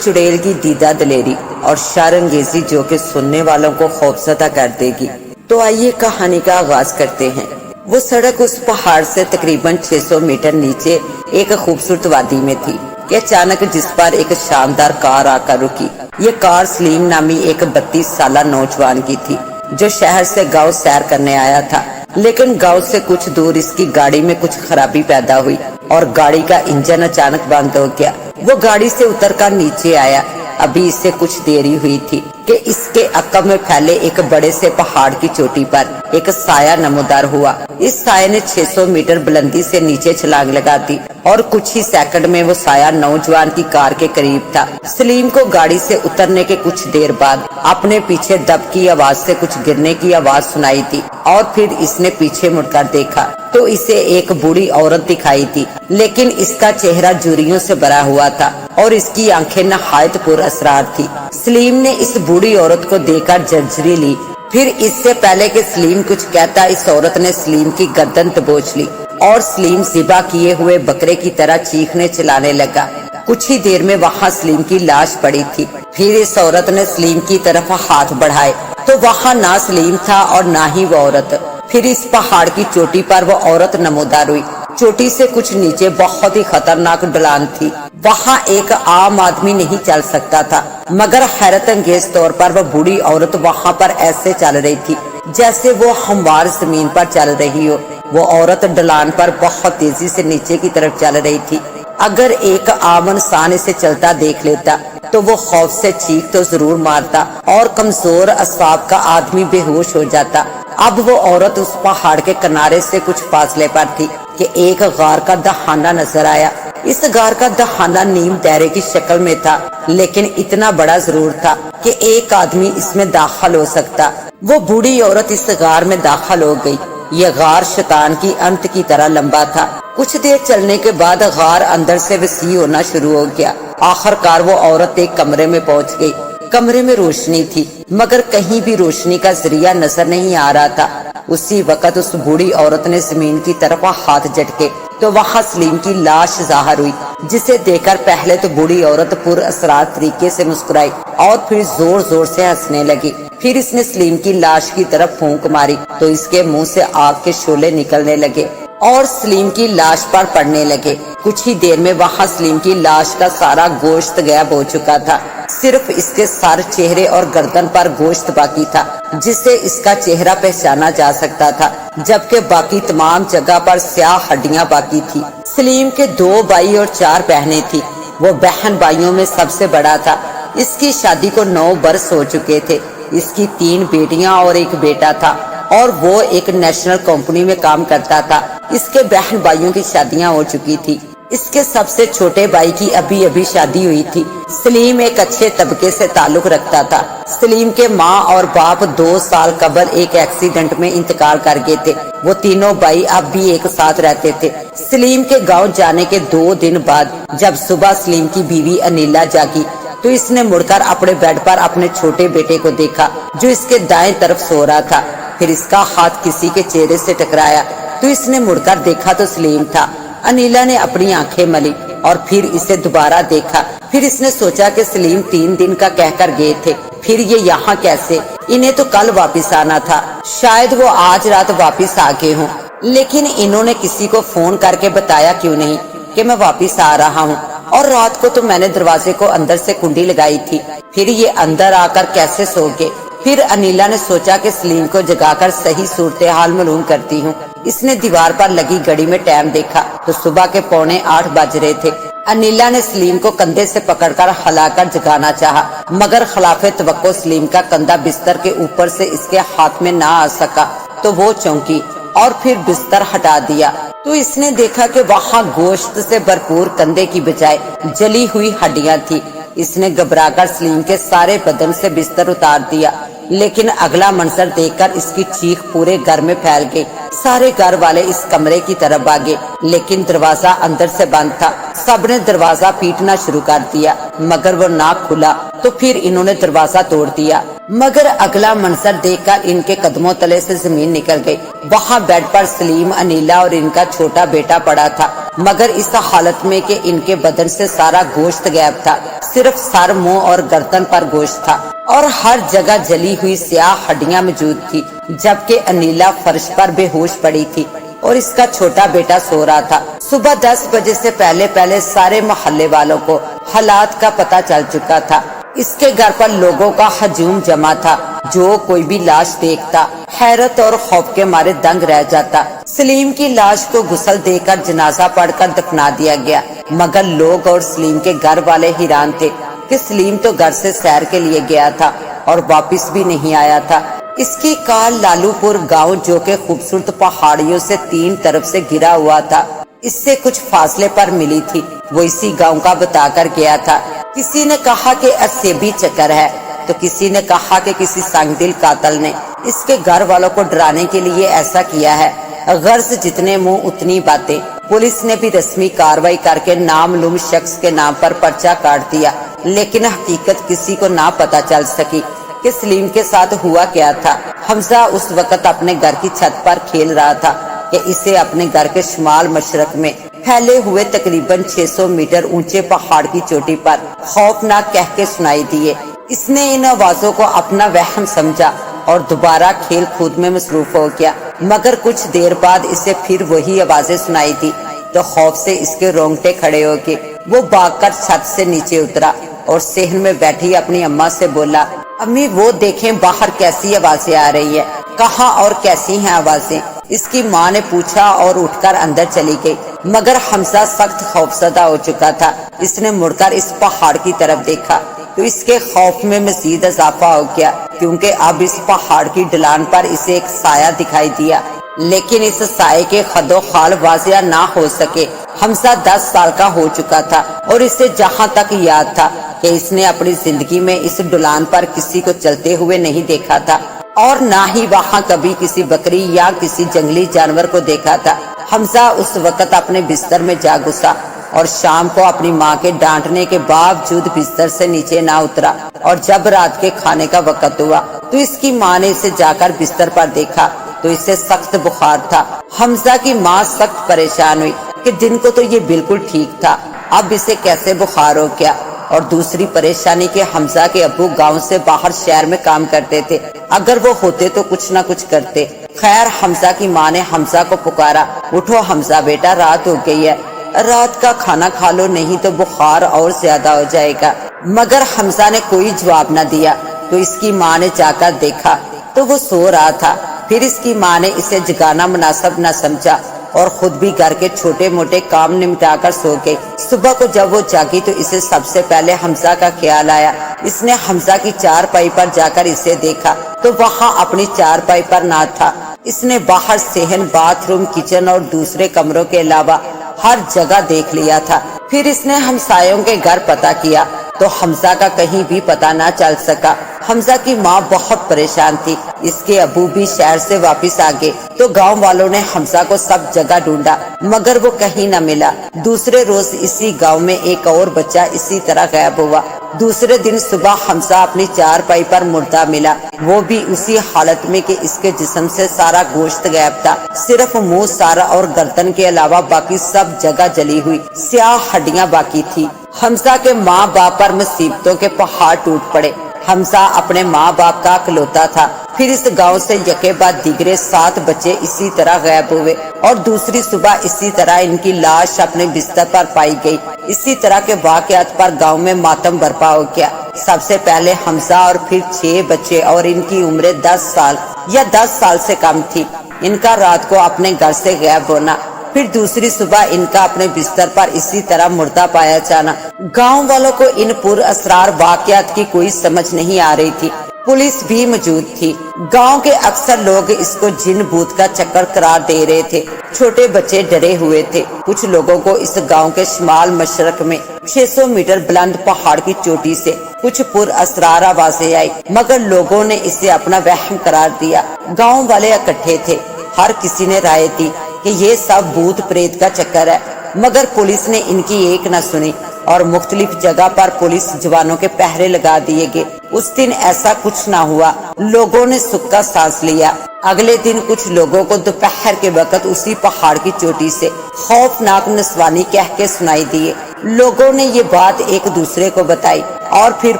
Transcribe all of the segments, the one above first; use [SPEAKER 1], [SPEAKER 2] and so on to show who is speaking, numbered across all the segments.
[SPEAKER 1] चुड़ैल की दीदा दलेरी और शारंगेजी जो कि सुनने वालों को खौफजदा कर देगी। तो आइए कहानी का आगाज करते हैं। वो सड़क उस पहाड़ से तकरीबन 600 मीटर नीचे एक खूबसूरत वादी में थी कि अचानक जिस पर एक शानदार कार आकर रुकी। ये कार सलीम नामी एक 32 साला नौजवान की थी जो शहर से गांव सैर करने आया था, लेकिन गांव से कुछ दूर इसकी गाड़ी में कुछ खराबी पैदा हुई और गाड़ी का इंजन अचानक बंद हो गया। वो गाड़ी से उतरकर नीचे आया। अभी इससे कुछ देरी हुई थी कि इसके अकब में फैले एक बड़े से पहाड़ की चोटी पर एक साया नमोदार हुआ। इस साये ने 600 मीटर बुलंदी से नीचे छलांग लगा दी और कुछ ही सेकंड में वो साया नौजवान की कार के करीब था। सलीम को गाड़ी से उतरने के कुछ देर बाद अपने पीछे दब की आवाज से कुछ गिरने की आवाज सुनाई थी और फिर इसने पीछे मुड़कर देखा तो इसे एक बूढ़ी औरत दिखाई थी, लेकिन इसका चेहरा झुर्रियों से भरा हुआ था और इसकी आंखें नहायत पुरअसरार थी। सलीम ने इस बूढ़ी औरत को देखकर झंझरी ली। फिर इससे पहले कि सलीम कुछ कहता, इस औरत ने सलीम की गर्दन दबोच ली और सलीम ज़िबा किए हुए बकरे की तरह चीखने चिल्लाने लगा। कुछ ही देर में वहाँ सलीम की लाश पड़ी थी। फिर इस औरत ने सलीम की तरफ हाथ बढ़ाए तो वहाँ ना सलीम था और ना ही वो औरत। फिर इस पहाड़ की चोटी पर वो औरत नमोदार हुई। चोटी से कुछ नीचे बहुत ही खतरनाक ढलान थी। वहाँ एक आम आदमी नहीं चल सकता था, मगर हैरत अंगेज तौर पर वह बूढ़ी औरत वहाँ पर ऐसे चल रही थी जैसे वो हमवार जमीन पर चल रही हो। वो औरत ढलान पर बहुत तेजी से नीचे की तरफ चल रही थी। अगर एक आम इंसान इसे चलता देख लेता तो वो खौफ से चीख तो जरूर मारता और कमजोर असाब का आदमी बेहोश हो जाता। अब वो औरत उस पहाड़ के किनारे से कुछ फासले पर थी कि एक गार का दहाना नजर आया। इस गार का दहाना नीम दायरे की शक्ल में था, लेकिन इतना बड़ा जरूर था कि एक आदमी इसमें दाखिल हो सकता। वो बूढ़ी औरत इस गार में दाखिल हो गई। यह गार शैतान की अंत की तरह लंबा था। कुछ देर चलने के बाद गार अंदर से वसी होना शुरू हो गया। आखिरकार वो औरत एक कमरे में पहुंच गई। कमरे में रोशनी थी, मगर कहीं भी रोशनी का जरिया नजर नहीं आ रहा था। उसी वक्त उस बूढ़ी औरत ने जमीन की तरफ हाथ झटके तो वहाँ सलीम की लाश जाहिर हुई, जिसे देखकर पहले तो बूढ़ी औरत पुरअसरार तरीके से मुस्कुराई और फिर जोर जोर से हंसने लगी। फिर इसने सलीम की लाश की तरफ फूंक मारी तो इसके मुंह से आग के शोले निकलने लगे और सलीम की लाश पर पड़ने लगे। कुछ ही देर में वहाँ सलीम की लाश का सारा गोश्त गायब हो चुका था। सिर्फ इसके सर, चेहरे और गर्दन पर गोश्त बाकी था, जिससे इसका चेहरा पहचाना जा सकता था, जबकि बाकी तमाम जगह पर स्याह हड्डियां बाकी थी। सलीम के 2 भाई और 4 बहनें थी। वो बहन भाइयों में सबसे बड़ा था। इसकी शादी को 9 बरस हो चुके थे। इसकी 3 बेटियां और एक बेटा था और वो एक नेशनल कंपनी में काम करता था। इसके बहन भाइयों की शादियां हो चुकी थी। इसके सबसे छोटे भाई की अभी अभी शादी हुई थी। सलीम एक अच्छे तबके से ताल्लुक रखता था। सलीम के माँ और बाप 2 साल कबल एक एक्सीडेंट में इंतकाल कर गए थे। वो तीनों भाई अब भी एक साथ रहते थे। सलीम के गांव जाने के 2 दिन बाद जब सुबह सलीम की बीवी अनिला जागी तो इसने मुड़कर अपने बेड पर अपने छोटे बेटे को देखा जो इसके दाएं तरफ सो रहा था। फिर इसका हाथ किसी के चेहरे से टकराया तो इसने मुड़कर देखा तो सलीम था। अनिला ने अपनी आंखें मली और फिर इसे दोबारा देखा। फिर इसने सोचा कि सलीम 3 दिन का कहकर गए थे, फिर ये यहाँ कैसे? इन्हें तो कल वापस आना था, शायद वो आज रात वापस आ गए हों। लेकिन इन्होंने किसी को फोन करके बताया क्यों नहीं कि मैं वापस आ रहा हूँ? और रात को तो मैंने दरवाजे को अंदर से कुंडी लगाई थी, फिर ये अंदर आकर कैसे सो गए? फिर अनिला ने सोचा कि सलीम को जगाकर सही सूरत हाल मालूम करती हूँ। इसने दीवार पर लगी घड़ी में टाइम देखा तो सुबह के 7:45 बज रहे थे। अनिला ने सलीम को कंधे से पकड़कर हिलाकर जगाना चाहा, मगर खिलाफे तवक्को सलीम का कंधा बिस्तर के ऊपर से इसके हाथ में ना आ सका तो वो चौंकी और फिर बिस्तर हटा दिया तो इसने देखा कि वहाँ गोश्त से भरपूर कंधे की बजाय जली हुई हड्डियां थी। इसने घबराकर सलीम के सारे बदन से बिस्तर उतार दिया, लेकिन अगला मंजर देखकर इसकी चीख पूरे घर में फैल गई। सारे घर वाले इस कमरे की तरफ भागे, लेकिन दरवाजा अंदर से बंद था। सबने दरवाजा पीटना शुरू कर दिया, मगर वो ना खुला तो फिर इन्होंने दरवाजा तोड़ दिया, मगर अगला मंजर देखकर इनके कदमों तले से जमीन निकल गई। वहाँ बेड पर सलीम, अनीला और इनका छोटा बेटा पड़ा था, मगर इस हालत में कि इनके बदन से सारा गोश्त गायब था। सिर्फ सर, मुंह और गर्दन पर गोश्त था और हर जगह जली हुई स्याह हड्डियां मौजूद थी, जबकि अनीला फर्श पर बेहोश पड़ी थी और इसका छोटा बेटा सो रहा था। सुबह 10 बजे से पहले सारे मोहल्ले वालों को हालात का पता चल चुका था। इसके घर पर लोगों का हजूम जमा था। जो कोई भी लाश देखता हैरत और खौफ के मारे दंग रह जाता। सलीम की लाश को गुस्ल देकर जनाजा पढ़कर दफना दिया गया, मगर लोग और सलीम के घर वाले हैरान थे कि सलीम तो घर से सैर के लिए गया था और वापस भी नहीं आया था। इसकी कार लालूपुर गांव, जो के खूबसूरत पहाड़ियों से 3 तरफ से घिरा हुआ था, इससे कुछ फासले पर मिली थी। वो इसी गांव का बताकर गया था। किसी ने कहा कि अरसेबी चक्कर है, तो किसी ने कहा कि किसी संगदिल कातल ने इसके घर वालों को डराने के लिए ऐसा किया है। गर्ज जितने मुंह उतनी बातें। पुलिस ने भी रस्मी कार्रवाई करके नामलूम शख्स के नाम पर पर्चा काट दिया, लेकिन हकीकत किसी को ना पता चल सकी कि सलीम के साथ हुआ क्या था। हमजा उस वक्त अपने घर की छत पर खेल रहा था कि इसे अपने घर के शुमाल मशरक में फैले हुए तकरीबन 600 मीटर ऊंचे पहाड़ की चोटी पर खौफनाक कह के सुनाई दिए। इसने इन आवाजों को अपना वहम समझा और दोबारा खेल कूद में मसरूफ हो गया, मगर कुछ देर बाद इसे फिर वही आवाजें सुनाई दी तो खौफ से इसके रोंगटे खड़े हो गए। वो भागकर छत से नीचे उतरा और सहन में बैठी अपनी अम्मा से बोला, अम्मी वो देखें बाहर कैसी आवाजें आ रही है। कहाँ और कैसी हैं आवाजें? इसकी माँ ने पूछा और उठकर अंदर चली गई, मगर हमजा सख्त खौफजदा हो चुका था। इसने मुड़कर इस पहाड़ की तरफ देखा तो इसके खौफ में मजीद इजाफा हो गया, क्योंकि अब इस पहाड़ की ढलान पर इसे एक साया दिखाई दिया, लेकिन इस साये के खदो खाल वाजिया ना हो सके। हमजा 10 साल का हो चुका था और इसे जहाँ तक याद था कि इसने अपनी जिंदगी में इस ढलान पर किसी को चलते हुए नहीं देखा था और ना ही वहाँ कभी किसी बकरी या किसी जंगली जानवर को देखा था। हमजा उस वक्त अपने बिस्तर में जा घुसा और शाम को अपनी माँ के डांटने के बावजूद बिस्तर से नीचे ना उतरा, और जब रात के खाने का वक्त हुआ तो इसकी माँ ने इसे जाकर बिस्तर पर देखा तो इसे सख्त बुखार था। हमजा की माँ सख्त परेशान हुई कि दिन को तो ये बिल्कुल ठीक था, अब इसे कैसे बुखार हो गया। और दूसरी परेशानी के हमजा के अब्बू गांव से बाहर शहर में काम करते थे, अगर वो होते तो कुछ न कुछ करते। खैर हमजा की माँ ने हमजा को पुकारा, उठो हमजा बेटा, रात हो गई है, रात का खाना खा लो, नहीं तो बुखार और ज्यादा हो जाएगा। मगर हमजा ने कोई जवाब न दिया तो इसकी माँ ने जाकर देखा तो वो सो रहा था। फिर इसकी माँ ने इसे जगाना मुनासिब न समझा और खुद भी घर के छोटे मोटे काम निपटाकर सो गई। सुबह को जब वो जागी तो इसे सबसे पहले हमजा का ख्याल आया। इसने हमजा की चारपाई पर जाकर इसे देखा तो वहाँ अपनी चारपाई पर ना था। इसने बाहर सहन, बाथरूम, किचन और दूसरे कमरों के अलावा हर जगह देख लिया था। फिर इसने हमसायों के घर पता किया तो हमजा का कहीं भी पता ना चल सका। हमजा की माँ बहुत परेशान थी। इसके अबू भी शहर से वापस आ गए तो गांव वालों ने हमजा को सब जगह ढूंढा, मगर वो कहीं न मिला। दूसरे रोज इसी गांव में एक और बच्चा इसी तरह गायब हुआ। दूसरे दिन सुबह हमजा अपनी चारपाई पर मुर्दा मिला, वो भी उसी हालत में कि इसके जिस्म से सारा गोश्त गायब था। सिर्फ मुंह, सारा और गर्दन के अलावा बाकी सब जगह जली हुई स्याह हड्डियां बाकी थी। हमजा के माँ बाप पर मुसीबतों के पहाड़ टूट पड़े। हमजा अपने माँ बाप का इकलौता था। फिर इस गांव से यके बाद दिगरे 7 बच्चे इसी तरह गायब हुए और दूसरी सुबह इसी तरह इनकी लाश अपने बिस्तर पर पाई गई। इसी तरह के वाकयात पर गांव में मातम बरपा हो गया। सबसे पहले हमजा और फिर 6 बच्चे और इनकी उम्र 10 साल या 10 साल से कम थी। इनका रात को अपने घर से गायब होना, फिर दूसरी सुबह इनका अपने बिस्तर पर इसी तरह मुर्दा पाया जाना। गांव वालों को इन पुर असरार वाकयात की कोई समझ नहीं आ रही थी। पुलिस भी मौजूद थी। गांव के अक्सर लोग इसको जिन भूत का चक्कर करार दे रहे थे। छोटे बच्चे डरे हुए थे। कुछ लोगों को इस गांव के शुमाल मशरक में 600 मीटर बुलंद पहाड़ की चोटी से कुछ पुर असरार आवाजें आई, मगर लोगों ने इसे अपना वहम करार दिया। गांव वाले इकट्ठे थे, हर किसी ने राय दी कि ये सब भूत प्रेत का चक्कर है, मगर पुलिस ने इनकी एक न सुनी और मुख्तलिफ जगह पर पुलिस जवानों के पहरे लगा दिए गए। उस दिन ऐसा कुछ ना हुआ, लोगों ने सुख का सांस लिया। अगले दिन कुछ लोगों को दोपहर के वक्त उसी पहाड़ की चोटी से खौफनाक नस्वानी कह के सुनाई दिए। लोगों ने ये बात एक दूसरे को बताई और फिर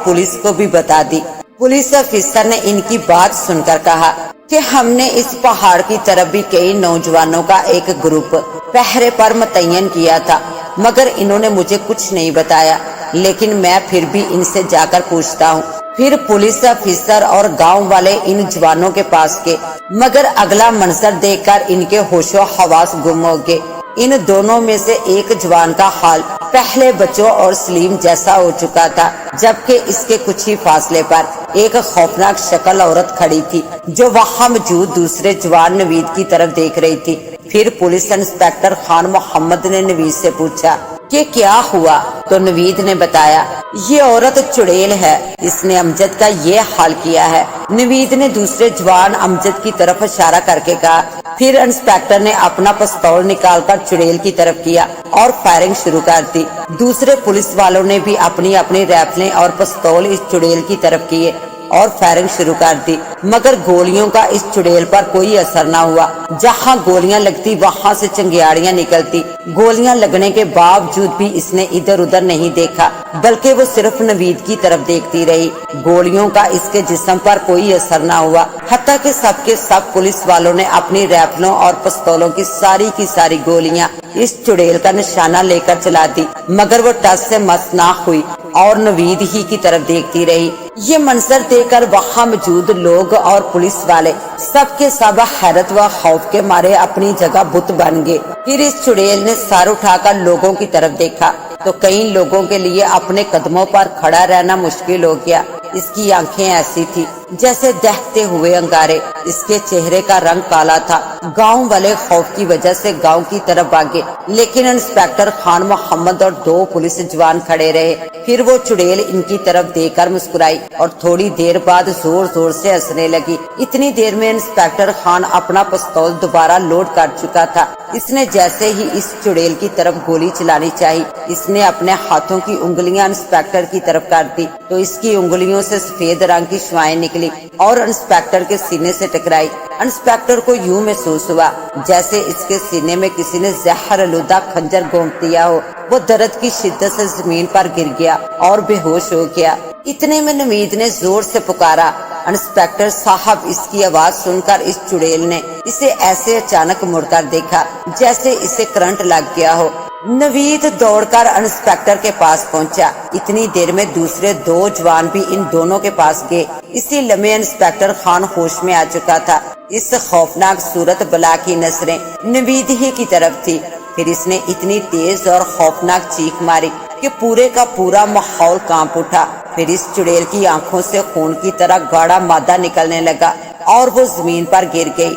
[SPEAKER 1] पुलिस को भी बता दी। पुलिस अफसर ने इनकी बात सुनकर कहा कि हमने इस पहाड़ की तरफ भी कई नौजवानों का एक ग्रुप पहरे पर मुतय्यन किया था, मगर इन्होंने मुझे कुछ नहीं बताया, लेकिन मैं फिर भी इनसे जाकर पूछता हूँ। फिर पुलिस अफसर और गांव वाले इन जवानों के पास गए, मगर अगला मंजर देखकर इनके होशो हवास गुम हो गए। इन दोनों में से एक जवान का हाल पहले बच्चों और सलीम जैसा हो चुका था, जबकि इसके कुछ ही फासले पर एक खौफनाक शक्ल औरत खड़ी थी जो वहां मौजूद दूसरे जवान नवीद की तरफ देख रही थी। फिर पुलिस इंस्पेक्टर खान मोहम्मद ने नवीद से पूछा कि क्या हुआ, तो नवीद ने बताया ये औरत चुड़ैल है, इसने अमजद का ये हाल किया है। नवीद ने दूसरे जवान अमजद की तरफ इशारा करके कहा। फिर इंस्पेक्टर ने अपना पिस्तौल निकालकर चुड़ैल की तरफ किया और फायरिंग शुरू कर दी। दूसरे पुलिस वालों ने भी अपनी अपनी राइफलें और पिस्तौल इस चुड़ैल की तरफ किए और फायरिंग शुरू कर दी, मगर गोलियों का इस चुड़ैल पर कोई असर न हुआ। जहां गोलियां लगती वहां से चिंगारियां निकलती। गोलियां लगने के बावजूद भी इसने इधर उधर नहीं देखा, बल्कि वो सिर्फ नवीद की तरफ देखती रही। गोलियों का इसके जिस्म पर कोई असर न हुआ, हत्ता कि सबके सब पुलिस वालों ने अपनी राइफलों और पिस्तौलों की सारी गोलियां इस चुड़ैल का निशाना लेकर चला दी, मगर वो टस से मस ना हुई और नवीद ही की तरफ देखती रही। ये मंजर देखकर वहां मौजूद लोग और पुलिस वाले सबके सब हैरत व खौफ के मारे अपनी जगह बुत बन गए। फिर इस चुड़ैल ने सर उठाकर लोगों की तरफ देखा तो कई लोगों के लिए अपने कदमों पर खड़ा रहना मुश्किल हो गया। इसकी आंखें ऐसी थी जैसे दहकते हुए अंगारे। इसके चेहरे का रंग काला था। गांव वाले खौफ की वजह से गांव की तरफ भागे, लेकिन इंस्पेक्टर खान मोहम्मद और दो पुलिस जवान खड़े रहे। फिर वो चुड़ैल इनकी तरफ देखकर मुस्कुराई और थोड़ी देर बाद जोर जोर से हंसने लगी। इतनी देर में इंस्पेक्टर खान अपना पिस्तौल दोबारा लोड कर चुका था। इसने जैसे ही इस चुड़ैल की तरफ गोली चलानी चाहिए, इसने अपने हाथों की उंगलियां इंस्पेक्टर की तरफ कर दी तो इसकी उंगलियों से सफेद रंग की शुआएं निकली और इंस्पेक्टर के सीने से टकराई। इंस्पेक्टर को यूं महसूस हुआ जैसे इसके सीने में किसी ने जहर आलूदा खंजर घोंप दिया हो। वो दर्द की शिद्दत से जमीन पर गिर गया और बेहोश हो गया। इतने में नवीद ने जोर से पुकारा, इंस्पेक्टर साहब। इसकी आवाज सुनकर इस चुड़ैल ने इसे ऐसे अचानक मुड़कर देखा जैसे इसे करंट लग गया हो। नवीद दौड़कर इंस्पेक्टर के पास पहुंचा। इतनी देर में दूसरे दो जवान भी इन दोनों के पास गए। इसी लम्हे इंस्पेक्टर खान होश में आ चुका था। इस खौफनाक सूरत बला की नजरें नवीद ही की तरफ थी। फिर इसने इतनी तेज और खौफनाक चीख मारी कि पूरे का पूरा माहौल कांप उठा। फिर इस चुड़ैल की आंखों से खून की तरह गाढ़ा मादा निकलने लगा और वो जमीन पर गिर गई।